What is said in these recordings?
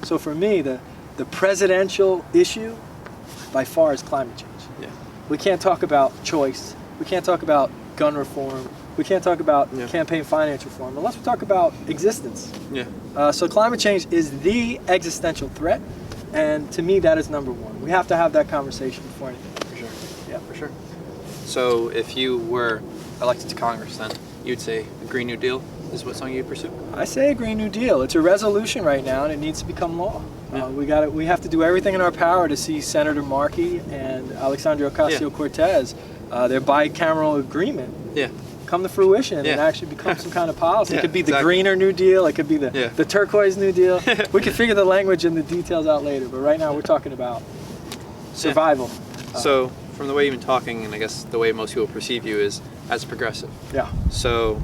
So for me, the presidential issue by far is climate change. Yeah. We can't talk about choice. We can't talk about gun reform. We can't talk about campaign finance reform unless we talk about existence. Yeah. So climate change is the existential threat, and to me that is number one. We have to have that conversation before anything. For sure. Yeah. For sure. So if you were elected to Congress, then you'd say the Green New Deal is what something you'd pursue? I say a Green New Deal. It's a resolution right now, and it needs to become law. Yeah. We have to do everything in our power to see Senator Markey and Alexandria Ocasio-Cortez, their bicameral agreement, come to fruition and actually become some kind of policy. It could be the greener New Deal. It could be the turquoise New Deal. We can figure the language and the details out later, but right now we're talking about survival. So from the way you've been talking, and I guess the way most people perceive you is as a progressive. Yeah. So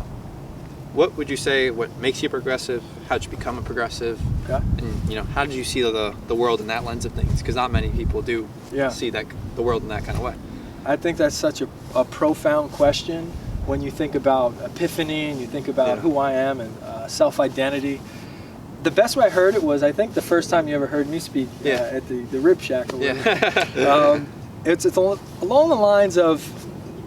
what would you say, what makes you progressive? How did you become a progressive? Okay. And how did you see the world in that lens of things? Because not many people do see the world in that kind of way. I think that's such a profound question when you think about epiphany and you think about who I am and self-identity. The best way I heard it was, I think, the first time you ever heard me speak at the Rib Shack or whatever. It's along the lines of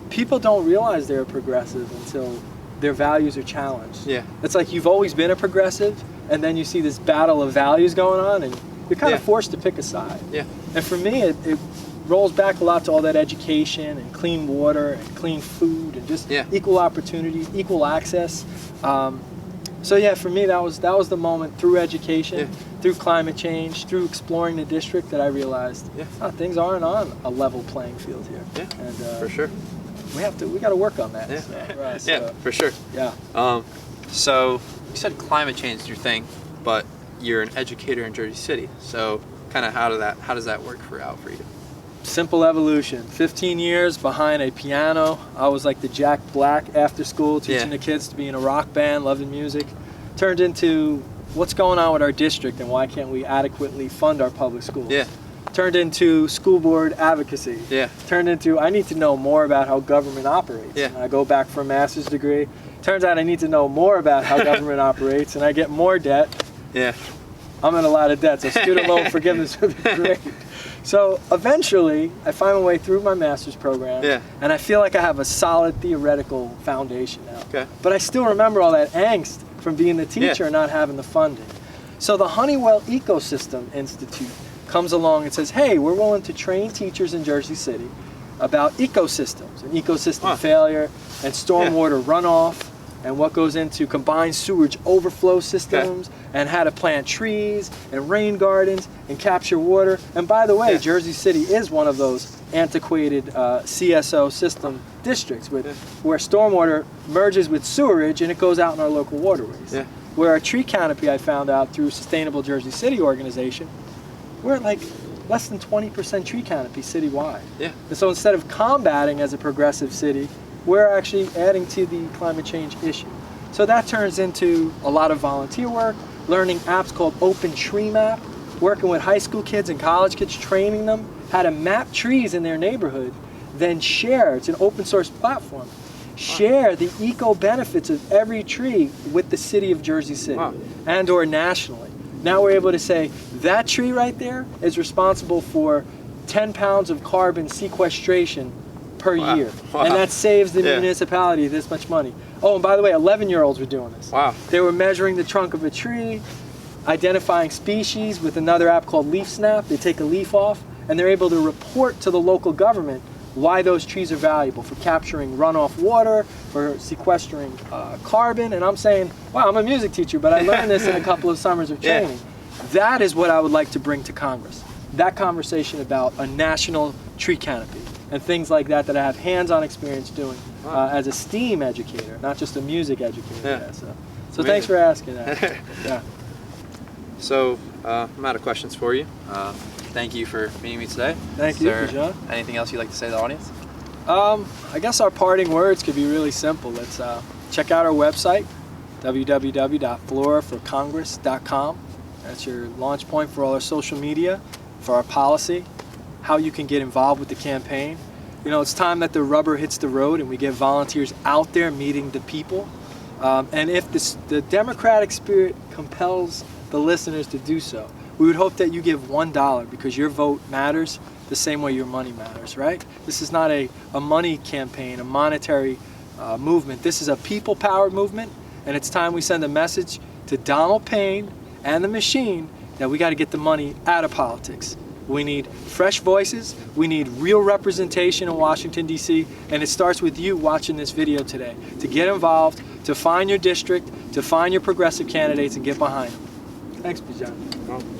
people don't realize they're a progressive until their values are challenged. Yeah. It's like you've always been a progressive, and then you see this battle of values going on, and you're kind of forced to pick a side. Yeah. And for me, it rolls back a lot to all that education and clean water and clean food and just equal opportunity, equal access. So yeah, for me, that was the moment through education, through climate change, through exploring the district that I realized things aren't on a level playing field here. Yeah. And for sure. We got to work on that. Yeah. So, for sure. Yeah. So you said climate change is your thing, but you're an educator in Jersey City. So kind of how does that work out for you? Simple evolution. 15 years behind a piano. I was like the Jack Black after school, teaching the kids to be in a rock band, loving music. Turned into what's going on with our district and why can't we adequately fund our public schools. Yeah. Turned into school board advocacy. Yeah. Turned into I need to know more about how government operates. Yeah. And I go back for a master's degree. Turns out I need to know more about how government operates, and I get more debt. Yeah. I'm in a lot of debt, so student loan forgiveness would be great. So eventually, I find my way through my master's program, and I feel like I have a solid theoretical foundation now. Okay. But I still remember all that angst from being the teacher and not having the funding. So the Honeywell Ecosystem Institute comes along and says, hey, we're willing to train teachers in Jersey City about ecosystems and ecosystem failure and stormwater runoff and what goes into combined sewage overflow systems and how to plant trees and rain gardens and capture water. And by the way, Jersey City is one of those antiquated CSO system districts where stormwater merges with sewerage and it goes out in our local waterways. Yeah. Where our tree canopy, I found out through Sustainable Jersey City organization, we're at like less than 20% tree canopy citywide. Yeah. And so instead of combating as a progressive city, we're actually adding to the climate change issue. So that turns into a lot of volunteer work, learning apps called Open Tree Map, working with high school kids and college kids, training them how to map trees in their neighborhood, then share, it's an open source platform, share the eco benefits of every tree with the city of Jersey City and or nationally. Now we're able to say that tree right there is responsible for 10 pounds of carbon sequestration per year. And that saves the municipality this much money. Oh, and by the way, 11-year-olds were doing this. Wow. They were measuring the trunk of a tree, identifying species with another app called Leaf Snap. They take a leaf off, and they're able to report to the local government why those trees are valuable for capturing runoff water, for sequestering carbon. And I'm saying, wow, I'm a music teacher, but I learned this in a couple of summers of training. That is what I would like to bring to Congress. That conversation about a national tree canopy and things like that I have hands-on experience doing as a STEAM educator, not just a music educator. So thanks for asking that. So I'm out of questions for you. Thank you for meeting me today. Thank you, Bijan. Anything else you'd like to say to the audience? I guess our parting words could be really simple. Let's check out our website, www.floraforcongress.com. That's your launch point for all our social media, for our policy, how you can get involved with the campaign. You know, it's time that the rubber hits the road and we get volunteers out there meeting the people. And if the democratic spirit compels the listeners to do so. We would hope that you give $1 because your vote matters the same way your money matters, right? This is not a money campaign, a monetary movement. This is a people-powered movement, and it's time we send a message to Donald Payne and the machine that we got to get the money out of politics. We need fresh voices. We need real representation in Washington, D.C., and it starts with you watching this video today to get involved, to find your district, to find your progressive candidates and get behind them. Thanks, Bijan.